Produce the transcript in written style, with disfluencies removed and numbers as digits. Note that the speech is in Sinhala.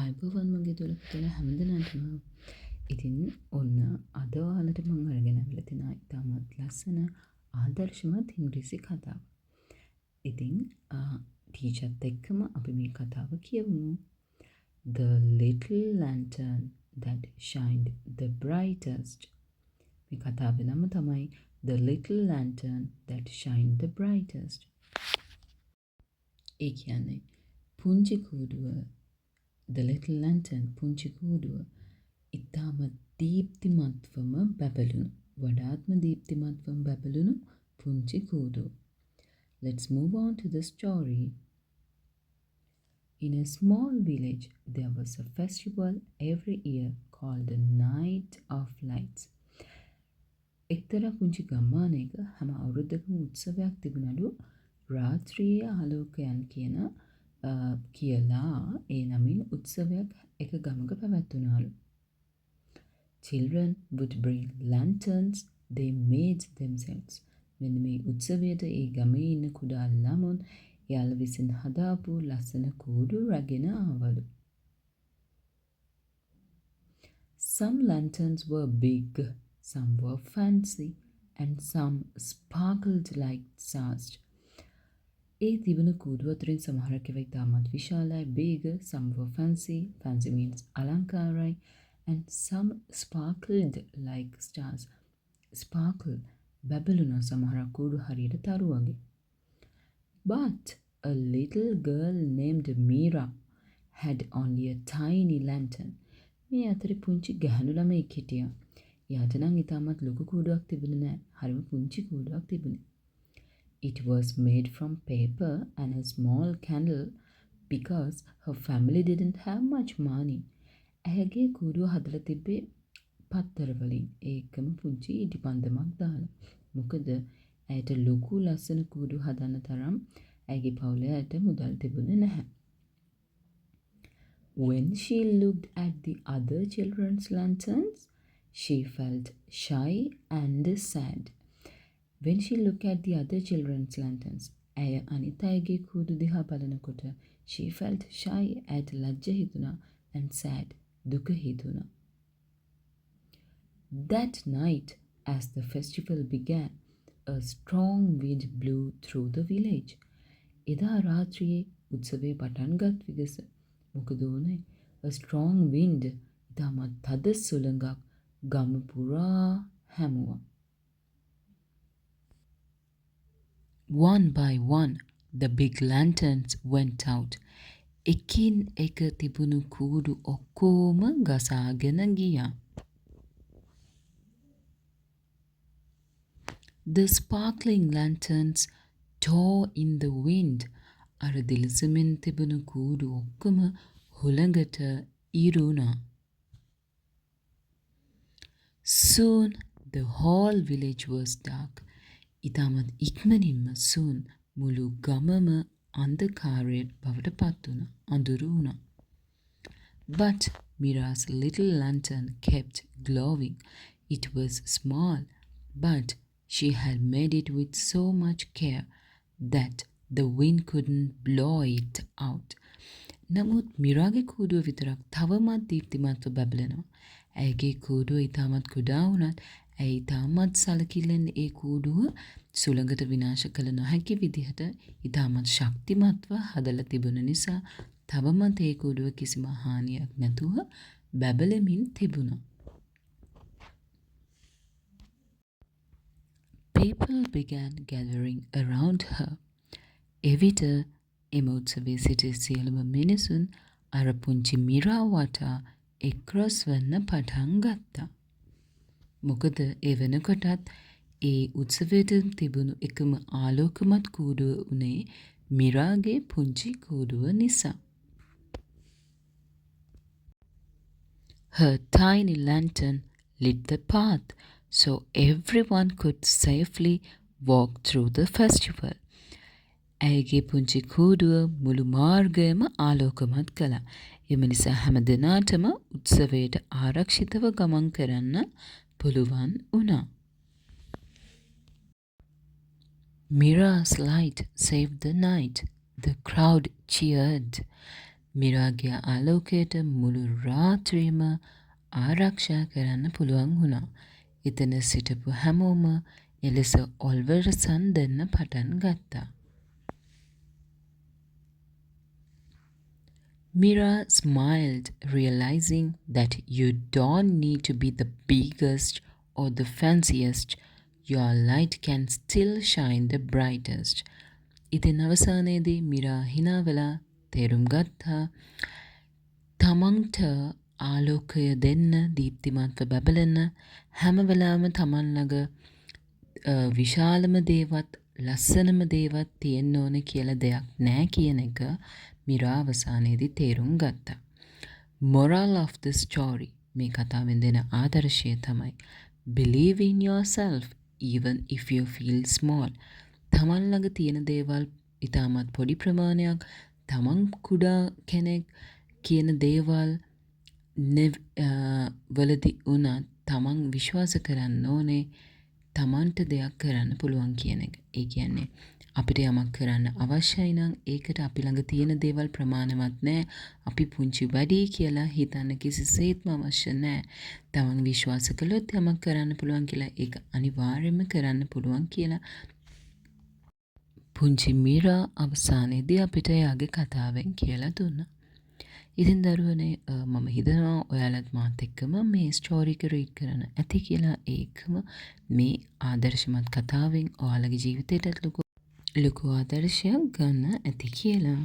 ආයුබෝවන් මගේ දොළපතල හැමදෙනාටම. ඉතින් ඔන්න අද ඔයාලට මම අරගෙන ආවිල්ලා තියෙන ඉතාමත් ලස්සන ආදර්ශමත් ඉංග්‍රීසි කතාවක්. ඉතින් ටීචර්ත් එක්කම අපි මේ කතාව කියවමු. The little lantern that shined the brightest. මේ කතාවේ නම තමයි The little lantern that shined the brightest. ඒ කියන්නේ පුංචි කූඩුව The little lantern පුංචි කූඩුව ඉතාමත් දීප්තිමත්වම බැබළුණු වඩාත්ම දීප්තිමත්වම බැබළුණු පුංචි කූඩුව. Let's move on to the story. In a small village there was a festival every year called the Night of Lights. එක්තරා පුංචි ගම්මානයක හැම අවුරුද්දකම උත්සවයක් තිබුණලු රාත්‍රියේ ආලෝකයන් කියලා ඒ නමින් උත්සවයක් එක ගමක පැවැත්වුණාලු. Children would bring lanterns they made themselves. මෙන්න මේ උත්සවයට ඒ ගමේ ඉන්න කුඩා ළමුන් එයාලා විසින් හදාපු ලස්සන කූඩු රැගෙන ආවලු. Some lanterns were big, some were fancy, and some sparkled like stars. ඒ තිබුණු කූඩු අතරින් සමහරක් ඒවා ඉතාමත් විශාලයි, big, some were fancy, fancy means අලංකාරයි, and some sparkled like stars. Sparkle බැබළුණා සමහරක් කූඩු හරියට තරු වගේ. But a little girl named Mira had only a tiny lantern. මේ අතරේ පුංචි ගැහැණු ළමෙක් හිටියා. එයාට නම් ඉතාමත් ලොකු කූඩුවක් තිබුණේ නෑ. හරිම පුංචි කූඩුවක් තිබුණේ. It was made from paper and a small candle because her family didn't have much money. ඇයගේ කූඩුව හදලා තිබ්බේ පත්තර වලින්. ඒකම පුංචි ඉටිපන්දමක් දාලා. මොකද ඇයට ලොකු ලස්සන කූඩු හදන්න තරම් ඇයගේ පවුලේ අයට මුදල් තිබුණේ නැහැ. When she looked at the other children's lanterns, she felt shy and sad. When she looked at the other children's lanterns, ඇය අනිත් අයගේ කූඩු දිහා බලනකොට she felt shy, ඇයට ලැජ්ජ හිතුණා, and sad, දුක හිතුණා. That night, as the festival began, a strong wind blew through the village. එදා රාත්‍රියේ උත්සවයේ පටන් ගත් විගස මොකද වුනේ? A strong wind, ඉතාමත් තද සුළඟක් ගම පුරා හැමුවා. One by one, the big lanterns went out. එකින් එක තිබුණු කූඩු ඔක්කොම ගසාගෙන ගියා. The sparkling lanterns tore in the wind. අර දිලිසෙමින් තිබුණු කූඩු ඔක්කොම හුළඟට ඉරුණා. Soon the whole village was dark. ඉතාමත් ඉක්මනින්ම soon මුළු ගමම අන්ධකාරයට බවට පත් වුණා. අඳුරු වුණා. But Mira's little lantern kept glowing. It was small, but she had made it with so much care that the wind couldn't blow it out. නමුත් මිරාගේ කූඩුව විතරක් තවමත් දීප්තිමත්ව බැබලෙනවා. ඇයගේ කූඩුව ඉතාමත් කුඩා වුණත් ඇය ඉතාමත් සලකිල්ලෙන් ඒ කූඩුව සුළඟට විනාශ කළ නොහැකි විදිහට ඉතාමත් ශක්තිමත්ව හදලා තිබුණ නිසා තවමත් ඒ කූඩුව කිසිම හානියක් නැතුව බැබලෙමින් තිබුණා. People began gathering around her. එවිට එම උත්සවයේ සිටි සියලුම මිනිසුන් අර පුංචි මිරා වටා එක්රස් වෙන්න පටන් ගත්තා. මොකද ඒ වෙනකොටත් ඒ උත්සවයට තිබුණු එකම ආලෝකමත් කූඩුව උනේ මිරාගේ පුංචි කූඩුව නිසා. Her tiny lantern lit the path so everyone could safely walk through the festival. ඇයගේ පුංචි කූඩුව මුළු මාර්ගයම ආලෝකමත් කළා. එම නිසා හැම දිනාටම උත්සවයට ආරක්ෂිතව ගමන් කරන්න පුළුවන් වුණා. Mira's light saved the night. The crowd cheered. මිරාගේ ආලෝකයට මුළු රාත්‍රියම ආරක්ෂා කරන්න පුළුවන් වුණා. එතන සිටපු හැමෝම එලෙස ඔල්වර්ට සන් දෙන්න පටන් ගත්තා. Mira smiled, realizing that you don't need to be the biggest or the fanciest. Your light can still shine the brightest. ඉතින් අවසානයේදී මිරා hina වෙලා තේරුම් ගත්තා තමන්ට ආලෝකය දෙන්න දීප්තිමත්ව බබලන හැම වෙලාවෙම තමන් ළඟ විශාලම දේවත් ලස්සනම දේවත් තියෙන්න ඕන කියලා දෙයක් නෑ කියන එක මිරා අවසානයේදී තේරුම් ගත්තා. Moral of the story මේ කතාවෙන් දෙන ආදර්ශය තමයි believe in yourself even if you feel small. තමන් ළඟ තියෙන දේවල් ඉතාමත් පොඩි ප්‍රමාණයක් තමන් කුඩා කෙනෙක් කියන දේවල් වලදී වුණත් තමන් විශ්වාස කරන්න ඕනේ තමන්ට දෙයක් කරන්න පුළුවන් කියන එක. ඒ කියන්නේ අපිට යමක් කරන්න අවශ්‍යයි නම් ඒකට අපි ළඟ තියෙන දේවල් ප්‍රමාණවත් නැහැ. අපි පුංචි වැඩි කියලා හිතන්න කිසිසේත්ම අවශ්‍ය නැහැ. තමන් විශ්වාස කළොත් යමක් කරන්න පුළුවන් කියලා ඒක අනිවාර්යයෙන්ම කරන්න පුළුවන් කියලා පුංචි මීරා අවසානයේදී අපිට එයාගේ කතාවෙන් කියලා දුන්නා. ඉතින් දරුවනේ මම හිතනවා ඔයාලත් මාත් එක්කම මේ ස්ටෝරි එක රීඩ් කරන්න ඇති කියලා ඒකම මේ ආදර්ශමත් කතාවෙන් ඔයාලගේ ජීවිතයටත් ලොකු ආදර්ශයක් ගන්න ඇති කියලා.